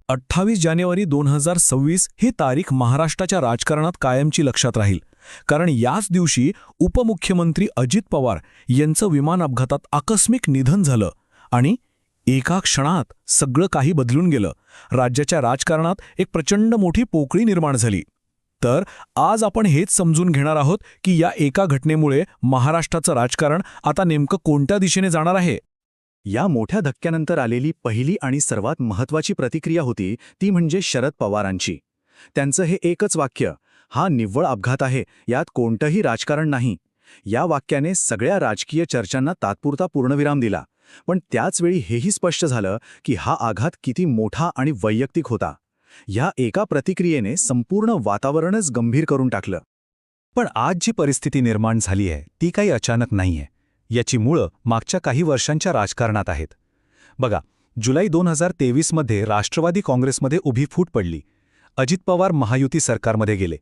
28 जानेवारी 2026 ही तारीख महाराष्ट्राच्या राजकारणात कायमची लक्षात राहील, कारण याच दिवशी उपमुख्यमंत्री अजित पवार यांचं विमान अपघातात आकस्मिक निधन झालं आणि एका क्षणात सगळं काही बदलून गेलं. राज्याच्या राजकारणात एक प्रचंड मोठी पोकळी निर्माण झाली. तर आज आपण हेच समजून घेणार आहोत की या एका घटनेमुळे महाराष्ट्राचं राजकारण आता नेमकं कोणत्या दिशेने जाणार आहे. या मोठ्या धक्क्यानंतर आलेली पहिली आणि सर्वात महत्त्वाची प्रतिक्रिया होती ती म्हणजे शरद पवारांची. त्यांचं हे एकच वाक्य, हा निव्वळ अपघात आहे, यात कोणतंही राजकारण नाही. या वाक्याने सगळ्या राजकीय चर्चांना तात्पुरता पूर्णविराम दिला. पण त्याचवेळी हेही स्पष्ट झालं की हा आघात किती मोठा आणि वैयक्तिक होता. या एका प्रतिक्रियेने संपूर्ण वातावरणच गंभीर करून टाकलं. पण आज जी परिस्थिती निर्माण झाली आहे ती काही अचानक नाहीये. याची मुळं मागच्या काही वर्षांच्या राजकारणात आहेत. बघा, जुलै 2023 मध्ये राष्ट्रवादी काँग्रेसमध्ये उभी फूट पडली. अजित पवार महायुती सरकारमध्ये गेले.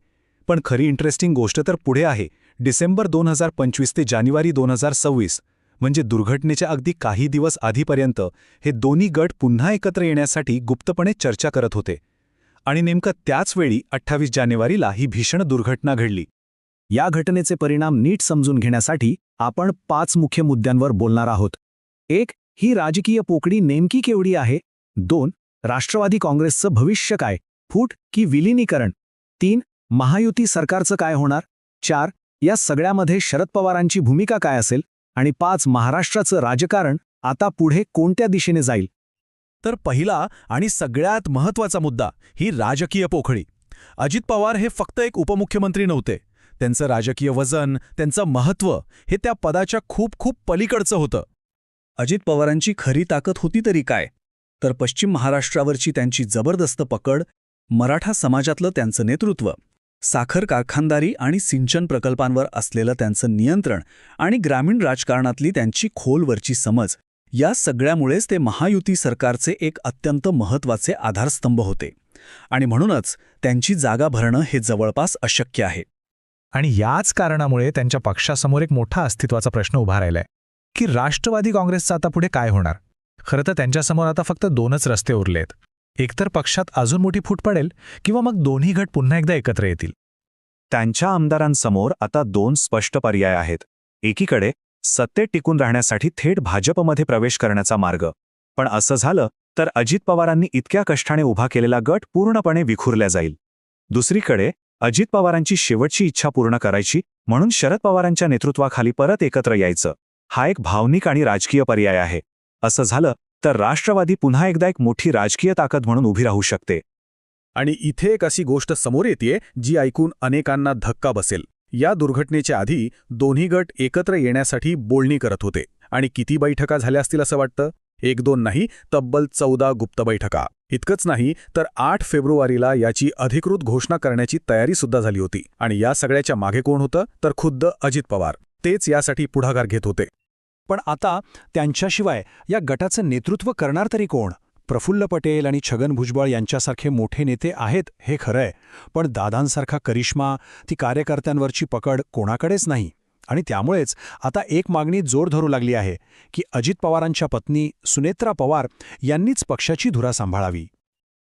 पण खरी इंटरेस्टिंग गोष्ट तर पुढे आहे. डिसेंबर 2025 ते जानेवारी 2026 म्हणजे दुर्घटनेच्या अगदी काही दिवस आधीपर्यंत हे दोन्ही गट पुन्हा एकत्र येण्यासाठी गुप्तपणे चर्चा करत होते. आणि नेमकं त्याच वेळी 28 जानेवारीला ही भीषण दुर्घटना घडली. या घटनेचे परिणाम नीट समजून घेण्यासाठी आपण 5 मुख्य मुद्द्यांवर बोलणार आहोत. 1. ही राजकीय पोकळी नेमकी केवढी आहे? 2. राष्ट्रवादी काँग्रेसचं भविष्य काय, फूट की विलिनीकरण? 3. महायुती सरकारचं काय होणार? 4. या सगळ्यामध्ये शरद पवारांची भूमिका काय असेल? आणि 5. महाराष्ट्राचं राजकारण आता पुढे कोणत्या दिशेने जाईल? तर पहिला आणि सगळ्यात महत्त्वाचा मुद्दा ही राजकीय पोकळी. अजित पवार हे फक्त एक उपमुख्यमंत्री नव्हते. त्यांचं राजकीय वजन, त्यांचं महत्त्व हे त्या पदाच्या खूप खूप पलीकडचं होतं. अजित पवारांची खरी ताकद होती तरी काय? तर पश्चिम महाराष्ट्रावरची त्यांची जबरदस्त पकड, मराठा समाजातलं त्यांचं नेतृत्व, साखर कारखानदारी आणि सिंचन प्रकल्पांवर असलेलं त्यांचं नियंत्रण आणि ग्रामीण राजकारणातली त्यांची खोलवरची समज. या सगळ्यामुळेच ते महायुती सरकारचे एक अत्यंत महत्त्वाचे आधारस्तंभ होते. आणि म्हणूनच त्यांची जागा भरणं हे जवळपास अशक्य आहे. आणि याच कारणामुळे त्यांच्या पक्षासमोर एक मोठा अस्तित्वाचा प्रश्न उभा राहिलाय की राष्ट्रवादी काँग्रेसचं आता पुढे काय होणार. खरं तर त्यांच्यासमोर आता फक्त 2च रस्ते उरलेत. एकतर पक्षात अजून मोठी फूट पडेल किंवा मग दोन्ही गट पुन्हा एकदा एकत्र येतील. त्यांच्या आमदारांसमोर आता 2 स्पष्ट पर्याय आहेत. एकीकडे सत्तेत टिकून राहण्यासाठी थेट भाजपमध्ये प्रवेश करण्याचा मार्ग. पण असं झालं तर अजित पवारांनी इतक्या कष्टाने उभा केलेला गट पूर्णपणे विखुरला जाईल. दुसरीकडे अजित पवारांची शेवटची इच्छा पूर्ण करायची म्हणून शरद पवारांच्या नेतृत्वाखाली परत एकत्र यायचं, हा एक भावनिक आणि राजकीय पर्याय आहे. असं झालं तर राष्ट्रवादी पुन्हा एकदा एक मोठी राजकीय ताकद म्हणून उभी राहू शकते. आणि इथे एक अशी गोष्ट समोर येते जी ऐकून अनेकांना धक्का बसेल. या दुर्घटनेच्या आधी दोन्ही गट एकत्र येण्यासाठी बोलणी करत होते. आणि किती बैठका झाल्या असतील असं वाटतं? 1-2 नाही, तब्बल 14 गुप्त बैठका. इतकंच नाही तर 8 फेब्रुवारीला याची अधिकृत घोषणा करण्याची तयारी सुद्धा झाली होती. आणि या सगळ्याच्या मागे कोण होतं? तर खुद्द अजित पवार. तेच यासाठी पुढाकार घेत होते. पण आता त्यांच्याशिवाय या गटाचं नेतृत्व करणार तरी कोण? प्रफुल्ल पटेल आणि छगन भुजबळ यांच्यासारखे मोठे नेते आहेत हे खरंय, पण दादांसारखा करिश्मा, ती कार्यकर्त्यांवरची पकड कोणाकडेच नाही. आणि त्यामुळेच आता एक मागणी जोर धरू लागली आहे की अजित पवारांच्या पत्नी सुनेत्रा पवार यांनीच पक्षाची धुरा सांभाळावी.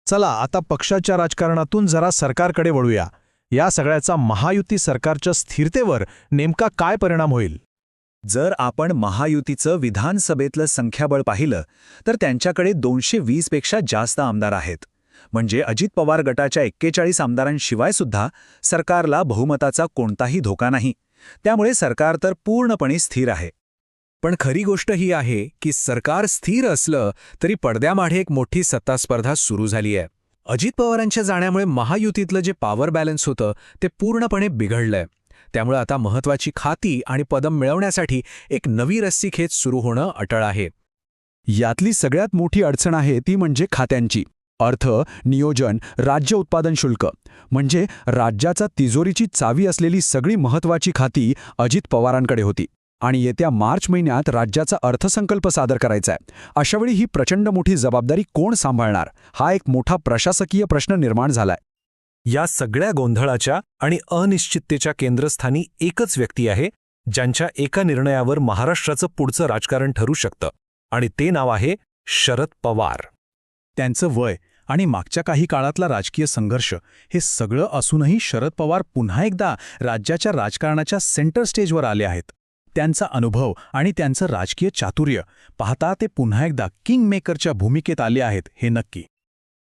चला आता पक्षाच्या राजकारणातून जरा सरकारकडे वळूया. या सगळ्याचा महायुती सरकारच्या स्थिरतेवर नेमका काय परिणाम होईल? जर आपण महायुतीचं विधानसभेतलं संख्याबळ पाहिलं तर त्यांच्याकडे 220 पेक्षा जास्त आमदार आहेत. म्हणजे अजित पवार गटाच्या 41 आमदारांशिवाय सुद्धा सरकारला बहुमताचा कोणताही धोका नाही. त्यामुळे सरकार तर पूर्णपणे स्थिर आहे. पण खरी गोष्ट ही आहे की सरकार स्थिर असलं तरी पडद्यामागे एक मोठी सत्तास्पर्धा सुरू झाली आहे. अजित पवारांच्या जाण्यामुळे महायुतीतलं जे पॉवर बॅलन्स होतं ते पूर्णपणे बिघडलंय. त्यामुळे आता महत्त्वाची खाती आणि पदं मिळवण्यासाठी एक नवी रस्सीखेच सुरू होणं अटळ आहे. यातली सगळ्यात मोठी अडचण आहे ती म्हणजे खात्यांची. अर्थ, नियोजन, राज्य उत्पादन शुल्क म्हणजे राज्याचा तिजोरीची चावी असलेली सगळी महत्त्वाची खाती अजित पवारांकडे होती. आणि येत्या मार्च महिन्यात राज्याचा अर्थसंकल्प सादर करायचा आहे. अशावेळी ही प्रचंड मोठी जबाबदारी कोण सांभाळणार, हा एक मोठा प्रशासकीय प्रश्न निर्माण झालाय. या सगळ्या गोंधळाच्या आणि अनिश्चिततेच्या केंद्रस्थानी एकच व्यक्ती आहे ज्यांच्या एका निर्णयावर महाराष्ट्राचं पुढचं राजकारण ठरू शकतं. आणि ते नाव आहे शरद पवार. त्यांचं वय आणि मागच्या काही काळातला राजकीय संघर्ष हे सगळं असूनही शरद पवार पुन्हा एकदा राज्याच्या राजकारणाच्या सेंटर स्टेजवर आले आहेत. त्यांचा अनुभव आणि त्यांचं राजकीय चातुर्य पाहता ते पुन्हा एकदा किंगमेकरच्या भूमिकेत आले आहेत हे नक्की.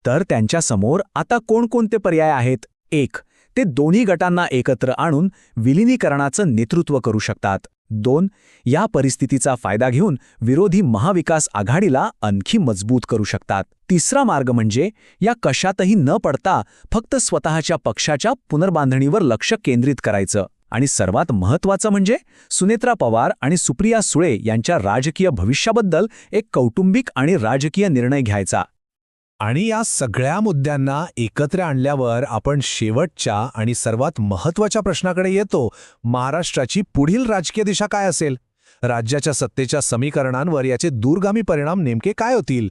तर त्यांच्यासमोर आता कोणकोणते पर्याय आहेत? 1. ते दोन्ही गटांना एकत्र आणून विलिनीकरणाचं नेतृत्व करू शकतात. 2. या परिस्थितीचा फायदा घेऊन विरोधी महाविकास आघाडीला आणखी मजबूत करू शकतात. तिसरा मार्ग म्हणजे या कशातही न पडता फक्त स्वतःच्या पक्षाच्या पुनर्बांधणीवर लक्ष केंद्रित करायचं. आणि सर्वात महत्त्वाचं म्हणजे सुनेत्रा पवार आणि सुप्रिया सुळे यांच्या राजकीय भविष्याबद्दल एक कौटुंबिक आणि राजकीय निर्णय घ्यायचा. आणि या सगळ्या मुद्द्यांना एकत्र आणल्यावर आपण शेवटच्या आणि सर्वात महत्त्वाच्या प्रश्नाकडे येतो. महाराष्ट्राची पुढील राजकीय दिशा काय असेल? राज्याच्या सत्तेच्या समीकरणांवर याचे दूरगामी परिणाम नेमके काय होतील?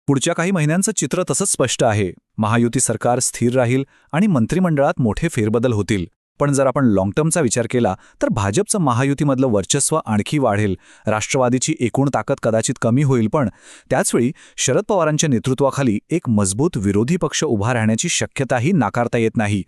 पुढच्या काही महिन्यांचं चित्र तसंच स्पष्ट आहे. महायुती सरकार स्थिर राहील आणि मंत्रिमंडळात मोठे फेरबदल होतील. पण जर आपण लाँग टर्मचा विचार केला तर भाजपचं महायुतीमधलं वर्चस्व आणखी वाढेल. राष्ट्रवादीची एकूण ताकद कदाचित कमी होईल, पण त्याचवेळी शरद पवारांच्या नेतृत्वाखाली एक मजबूत विरोधी पक्ष उभा राहण्याची शक्यताही नाकारता येत नाही.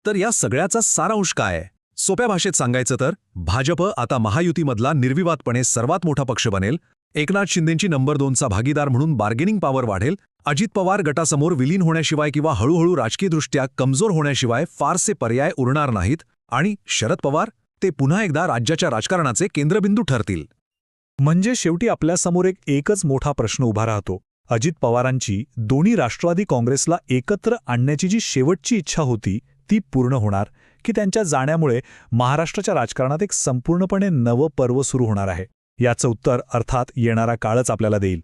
तर या सगळ्याचा सारांश काय आहे? सोप्या भाषेत सांगायचं तर भाजप आता महायुतीमधला निर्विवादपणे सर्वात मोठा पक्ष बनेल. एकनाथ शिंदेंची नंबर 2चा भागीदार म्हणून बार्गेनिंग पॉवर वाढेल. अजित पवार गटासमोर विलीन होण्याशिवाय किंवा हळूहळू राजकीयदृष्ट्या कमजोर होण्याशिवाय फारसे पर्याय उरणार नाहीत. आणि शरद पवार ते पुन्हा एकदा राज्याच्या राजकारणाचे केंद्रबिंदू ठरतील. म्हणजे शेवटी आपल्यासमोर एकच मोठा प्रश्न उभा राहतो. अजित पवारांची दोन्ही राष्ट्रवादी काँग्रेसला एकत्र आणण्याची जी शेवटची इच्छा होती ती पूर्ण होणार, की त्यांच्या जाण्यामुळे महाराष्ट्राच्या राजकारणात एक संपूर्णपणे नवं पर्व सुरू होणार आहे? याचं उत्तर अर्थात येणारा काळच आपल्याला देईल.